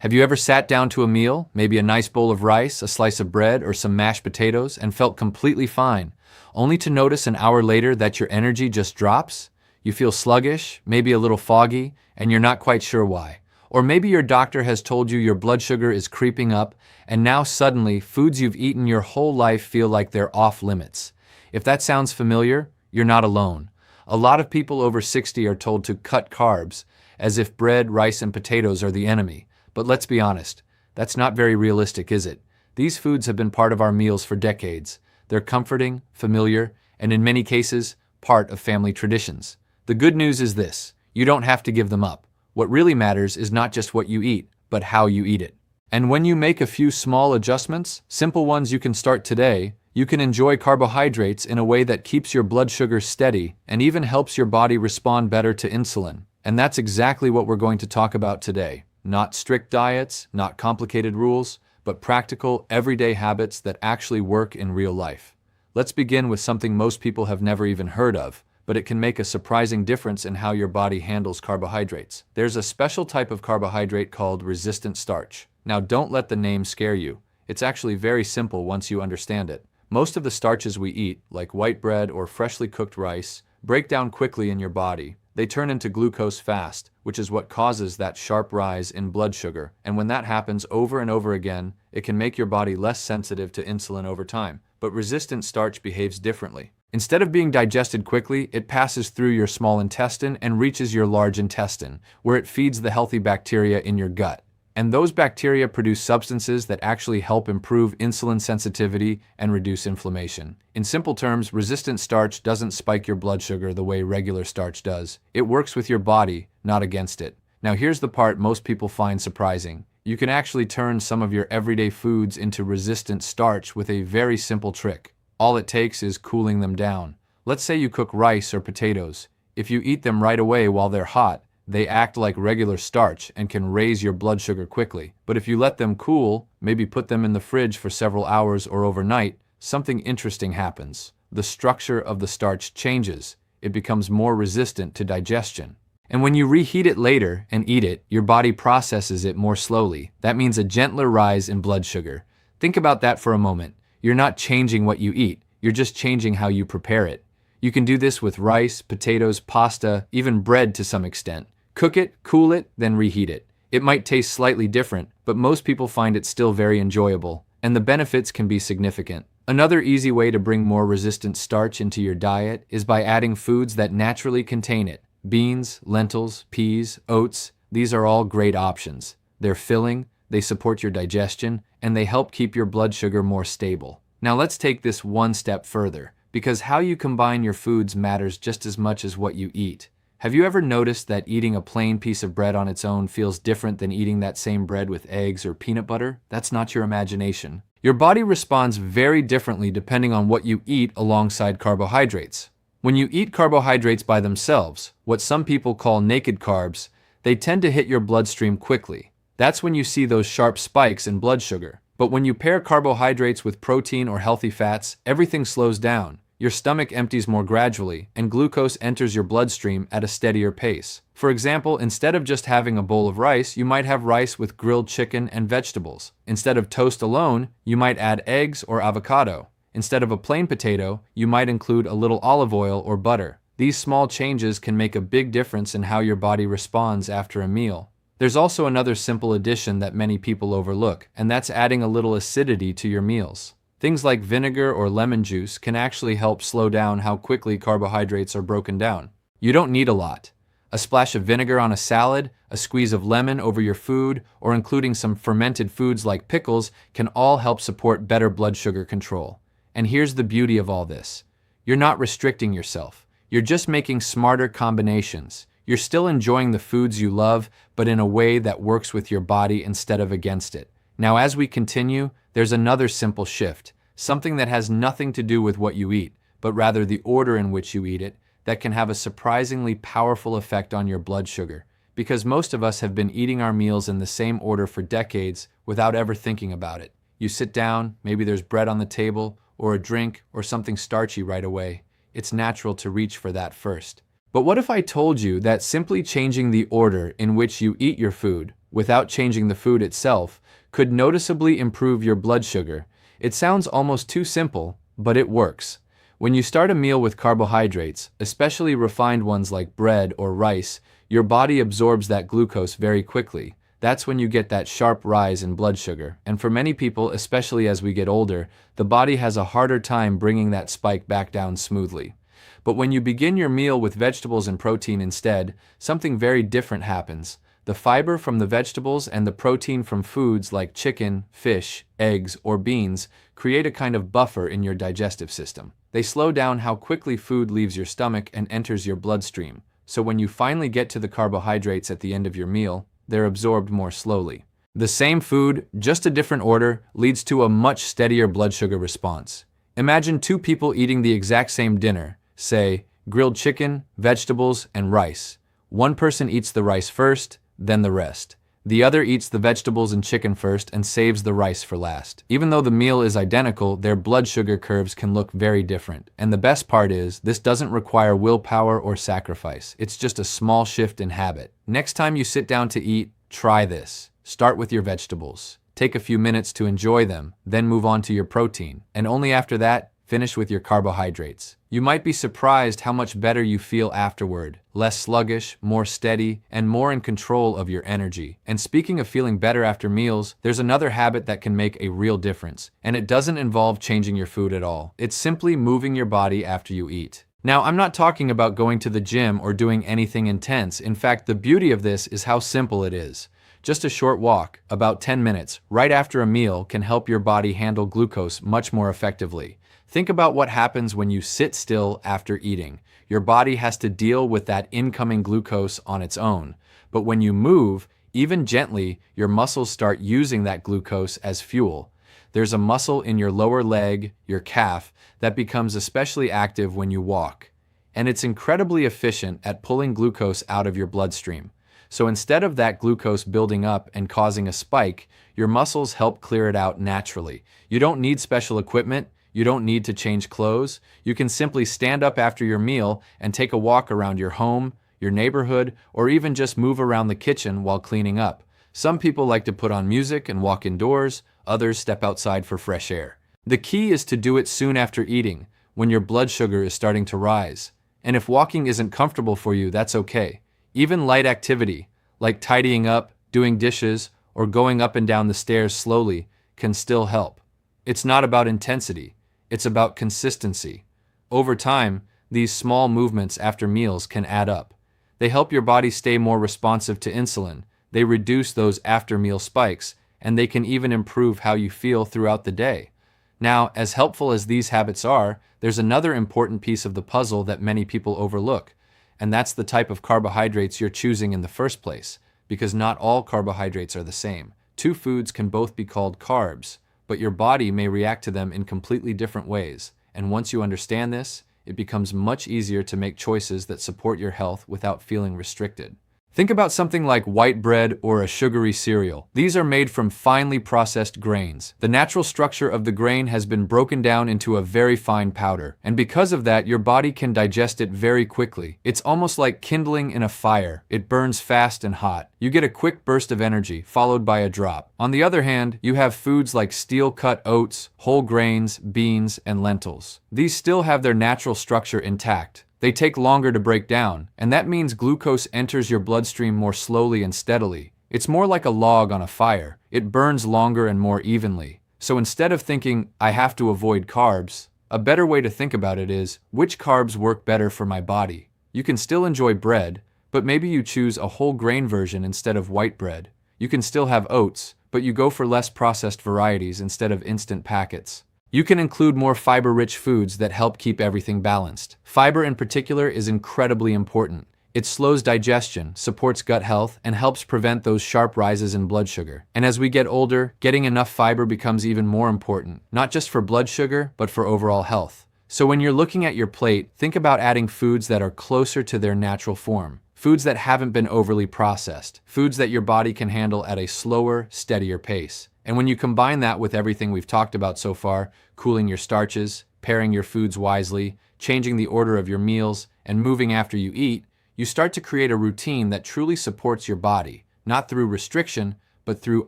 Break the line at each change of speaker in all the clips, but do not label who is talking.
Have you ever sat down to a meal, maybe a nice bowl of rice, a slice of bread, or some mashed potatoes, and felt completely fine, only to notice an hour later that your energy just drops? You feel sluggish, maybe a little foggy, and you're not quite sure why. Or maybe your doctor has told you your blood sugar is creeping up, and now suddenly foods you've eaten your whole life feel like they're off limits. If that sounds familiar, you're not alone. A lot of people over 60 are told to cut carbs, as if bread, rice, and potatoes are the enemy. But let's be honest, that's not very realistic, is it? These foods have been part of our meals for decades. They're comforting, familiar, and in many cases, part of family traditions. The good news is this: you don't have to give them up. What really matters is not just what you eat, but how you eat it. And when you make a few small adjustments, simple ones you can start today, you can enjoy carbohydrates in a way that keeps your blood sugar steady and even helps your body respond better to insulin. And that's exactly what we're going to talk about today. Not strict diets, not complicated rules, but practical, everyday habits that actually work in real life. Let's begin with something most people have never even heard of, but it can make a surprising difference in how your body handles carbohydrates. There's a special type of carbohydrate called resistant starch. Now, don't let the name scare you. It's actually very simple once you understand it. Most of the starches we eat, like white bread or freshly cooked rice, break down quickly in your body. They turn into glucose fast, which is what causes that sharp rise in blood sugar. And when that happens over and over again, it can make your body less sensitive to insulin over time. But resistant starch behaves differently. Instead of being digested quickly, it passes through your small intestine and reaches your large intestine, where it feeds the healthy bacteria in your gut. And those bacteria produce substances that actually help improve insulin sensitivity and reduce inflammation. In simple terms, resistant starch doesn't spike your blood sugar the way regular starch does. It works with your body, not against it. Now here's the part most people find surprising. You can actually turn some of your everyday foods into resistant starch with a very simple trick. All it takes is cooling them down. Let's say you cook rice or potatoes. If you eat them right away while they're hot, they act like regular starch and can raise your blood sugar quickly. But if you let them cool, maybe put them in the fridge for several hours or overnight, something interesting happens. The structure of the starch changes. It becomes more resistant to digestion. And when you reheat it later and eat it, your body processes it more slowly. That means a gentler rise in blood sugar. Think about that for a moment. You're not changing what you eat, you're just changing how you prepare it. You can do this with rice, potatoes, pasta, even bread to some extent. Cook it, cool it, then reheat it. It might taste slightly different, but most people find it still very enjoyable, and the benefits can be significant. Another easy way to bring more resistant starch into your diet is by adding foods that naturally contain it. Beans, lentils, peas, oats, these are all great options. They're filling, they support your digestion, and they help keep your blood sugar more stable. Now let's take this one step further, because how you combine your foods matters just as much as what you eat. Have you ever noticed that eating a plain piece of bread on its own feels different than eating that same bread with eggs or peanut butter? That's not your imagination. Your body responds very differently depending on what you eat alongside carbohydrates. When you eat carbohydrates by themselves, what some people call naked carbs, they tend to hit your bloodstream quickly. That's when you see those sharp spikes in blood sugar. But when you pair carbohydrates with protein or healthy fats, everything slows down. Your stomach empties more gradually, and glucose enters your bloodstream at a steadier pace. For example, instead of just having a bowl of rice, you might have rice with grilled chicken and vegetables. Instead of toast alone, you might add eggs or avocado. Instead of a plain potato, you might include a little olive oil or butter. These small changes can make a big difference in how your body responds after a meal. There's also another simple addition that many people overlook, and that's adding a little acidity to your meals. Things like vinegar or lemon juice can actually help slow down how quickly carbohydrates are broken down. You don't need a lot. A splash of vinegar on a salad, a squeeze of lemon over your food, or including some fermented foods like pickles can all help support better blood sugar control. And here's the beauty of all this. You're not restricting yourself. You're just making smarter combinations. You're still enjoying the foods you love, but in a way that works with your body instead of against it. Now, as we continue, there's another simple shift, something that has nothing to do with what you eat, but rather the order in which you eat it, that can have a surprisingly powerful effect on your blood sugar. Because most of us have been eating our meals in the same order for decades without ever thinking about it. You sit down, maybe there's bread on the table, or a drink, or something starchy right away. It's natural to reach for that first. But what if I told you that simply changing the order in which you eat your food without changing the food itself, could noticeably improve your blood sugar. It sounds almost too simple, but it works. When you start a meal with carbohydrates, especially refined ones like bread or rice, your body absorbs that glucose very quickly. That's when you get that sharp rise in blood sugar. And for many people, especially as we get older, the body has a harder time bringing that spike back down smoothly. But when you begin your meal with vegetables and protein instead, something very different happens. The fiber from the vegetables and the protein from foods like chicken, fish, eggs, or beans create a kind of buffer in your digestive system. They slow down how quickly food leaves your stomach and enters your bloodstream. So when you finally get to the carbohydrates at the end of your meal, they're absorbed more slowly. The same food, just a different order, leads to a much steadier blood sugar response. Imagine two people eating the exact same dinner, say, grilled chicken, vegetables, and rice. One person eats the rice first, then the rest. The other eats the vegetables and chicken first and saves the rice for last. Even though the meal is identical, their blood sugar curves can look very different. And the best part is, this doesn't require willpower or sacrifice. It's just a small shift in habit. Next time you sit down to eat, try this. Start with your vegetables. Take a few minutes to enjoy them, then move on to your protein. And only after that, finish with your carbohydrates. You might be surprised how much better you feel afterward, less sluggish, more steady, and more in control of your energy. And speaking of feeling better after meals, there's another habit that can make a real difference, and it doesn't involve changing your food at all. It's simply moving your body after you eat. Now, I'm not talking about going to the gym or doing anything intense. In fact, the beauty of this is how simple it is. Just a short walk, about 10 minutes, right after a meal can help your body handle glucose much more effectively. Think about what happens when you sit still after eating. Your body has to deal with that incoming glucose on its own. But when you move, even gently, your muscles start using that glucose as fuel. There's a muscle in your lower leg, your calf, that becomes especially active when you walk. And it's incredibly efficient at pulling glucose out of your bloodstream. So instead of that glucose building up and causing a spike, your muscles help clear it out naturally. You don't need special equipment. You don't need to change clothes. You can simply stand up after your meal and take a walk around your home, your neighborhood, or even just move around the kitchen while cleaning up. Some people like to put on music and walk indoors, others step outside for fresh air. The key is to do it soon after eating, when your blood sugar is starting to rise. And if walking isn't comfortable for you, that's okay. Even light activity, like tidying up, doing dishes, or going up and down the stairs slowly, can still help. It's not about intensity. It's about consistency. Over time, these small movements after meals can add up. They help your body stay more responsive to insulin, they reduce those after-meal spikes, and they can even improve how you feel throughout the day. Now, as helpful as these habits are, there's another important piece of the puzzle that many people overlook, and that's the type of carbohydrates you're choosing in the first place, because not all carbohydrates are the same. Two foods can both be called carbs, but your body may react to them in completely different ways. And once you understand this, it becomes much easier to make choices that support your health without feeling restricted. Think about something like white bread or a sugary cereal. These are made from finely processed grains. The natural structure of the grain has been broken down into a very fine powder, and because of that, your body can digest it very quickly. It's almost like kindling in a fire. It burns fast and hot. You get a quick burst of energy, followed by a drop. On the other hand, you have foods like steel-cut oats, whole grains, beans, and lentils. These still have their natural structure intact. They take longer to break down, and that means glucose enters your bloodstream more slowly and steadily. It's more like a log on a fire. It burns longer and more evenly. So instead of thinking, I have to avoid carbs, a better way to think about it is, which carbs work better for my body? You can still enjoy bread, but maybe you choose a whole grain version instead of white bread. You can still have oats, but you go for less processed varieties instead of instant packets. You can include more fiber-rich foods that help keep everything balanced. Fiber in particular is incredibly important. It slows digestion, supports gut health, and helps prevent those sharp rises in blood sugar. And as we get older, getting enough fiber becomes even more important, not just for blood sugar, but for overall health. So when you're looking at your plate, think about adding foods that are closer to their natural form. Foods that haven't been overly processed. Foods that your body can handle at a slower, steadier pace. And when you combine that with everything we've talked about so far, cooling your starches, pairing your foods wisely, changing the order of your meals, and moving after you eat, you start to create a routine that truly supports your body, not through restriction, but through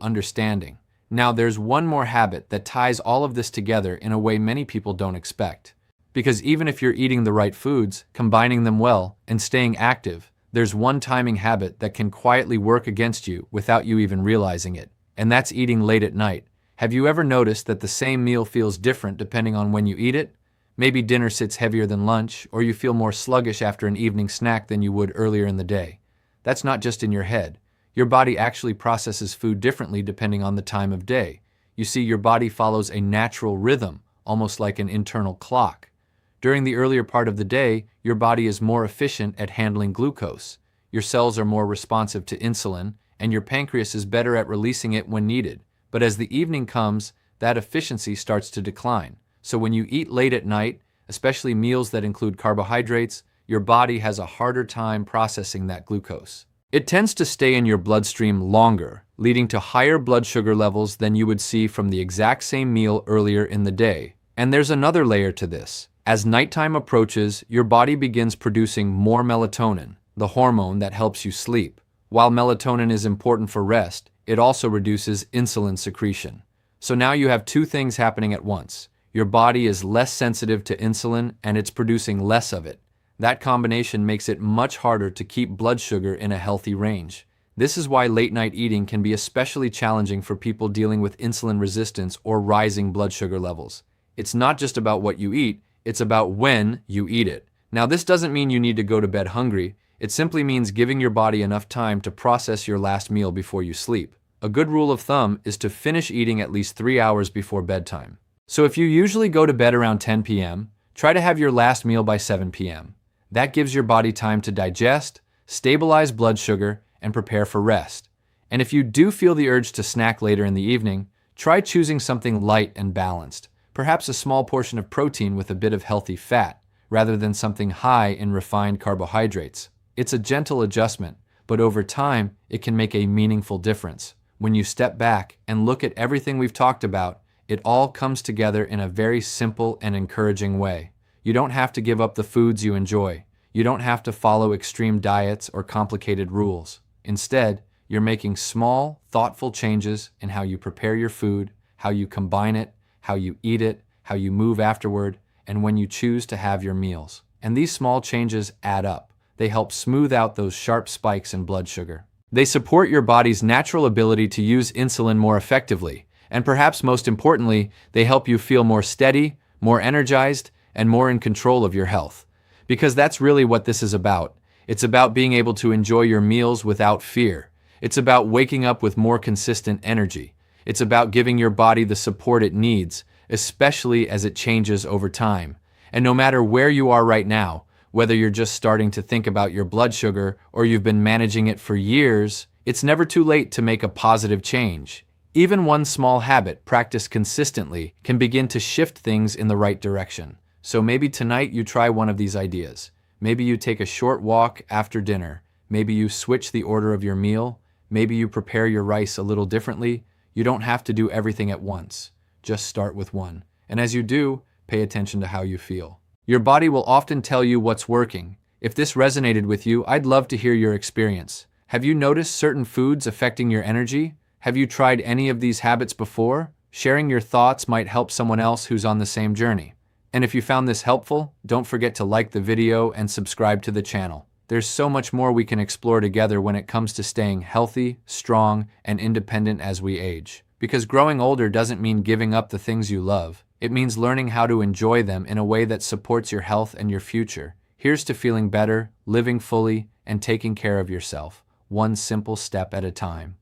understanding. Now, there's one more habit that ties all of this together in a way many people don't expect. Because even if you're eating the right foods, combining them well, and staying active, there's one timing habit that can quietly work against you without you even realizing it, and that's eating late at night. Have you ever noticed that the same meal feels different depending on when you eat it? Maybe dinner sits heavier than lunch, or you feel more sluggish after an evening snack than you would earlier in the day. That's not just in your head. Your body actually processes food differently depending on the time of day. You see, your body follows a natural rhythm, almost like an internal clock. During the earlier part of the day, your body is more efficient at handling glucose. Your cells are more responsive to insulin, and your pancreas is better at releasing it when needed. But as the evening comes, that efficiency starts to decline. So when you eat late at night, especially meals that include carbohydrates, your body has a harder time processing that glucose. It tends to stay in your bloodstream longer, leading to higher blood sugar levels than you would see from the exact same meal earlier in the day. And there's another layer to this. As nighttime approaches, your body begins producing more melatonin, the hormone that helps you sleep. While melatonin is important for rest, it also reduces insulin secretion. So now you have two things happening at once. Your body is less sensitive to insulin and it's producing less of it. That combination makes it much harder to keep blood sugar in a healthy range. This is why late-night eating can be especially challenging for people dealing with insulin resistance or rising blood sugar levels. It's not just about what you eat, it's about when you eat it. Now, this doesn't mean you need to go to bed hungry. It simply means giving your body enough time to process your last meal before you sleep. A good rule of thumb is to finish eating at least 3 hours before bedtime. So if you usually go to bed around 10 p.m., try to have your last meal by 7 p.m. That gives your body time to digest, stabilize blood sugar, and prepare for rest. And if you do feel the urge to snack later in the evening, try choosing something light and balanced, perhaps a small portion of protein with a bit of healthy fat, rather than something high in refined carbohydrates. It's a gentle adjustment, but over time, it can make a meaningful difference. When you step back and look at everything we've talked about, it all comes together in a very simple and encouraging way. You don't have to give up the foods you enjoy. You don't have to follow extreme diets or complicated rules. Instead, you're making small, thoughtful changes in how you prepare your food, how you combine it, how you eat it, how you move afterward, and when you choose to have your meals. And these small changes add up. They help smooth out those sharp spikes in blood sugar. They support your body's natural ability to use insulin more effectively. And perhaps most importantly, they help you feel more steady, more energized, and more in control of your health. Because that's really what this is about. It's about being able to enjoy your meals without fear. It's about waking up with more consistent energy. It's about giving your body the support it needs, especially as it changes over time. And no matter where you are right now, whether you're just starting to think about your blood sugar or you've been managing it for years, it's never too late to make a positive change. Even one small habit practiced consistently can begin to shift things in the right direction. So maybe tonight you try one of these ideas. Maybe you take a short walk after dinner. Maybe you switch the order of your meal. Maybe you prepare your rice a little differently. You don't have to do everything at once. Just start with one. And as you do, pay attention to how you feel. Your body will often tell you what's working. If this resonated with you, I'd love to hear your experience. Have you noticed certain foods affecting your energy? Have you tried any of these habits before? Sharing your thoughts might help someone else who's on the same journey. And if you found this helpful, don't forget to like the video and subscribe to the channel. There's so much more we can explore together when it comes to staying healthy, strong, and independent as we age. Because growing older doesn't mean giving up the things you love. It means learning how to enjoy them in a way that supports your health and your future. Here's to feeling better, living fully, and taking care of yourself, one simple step at a time.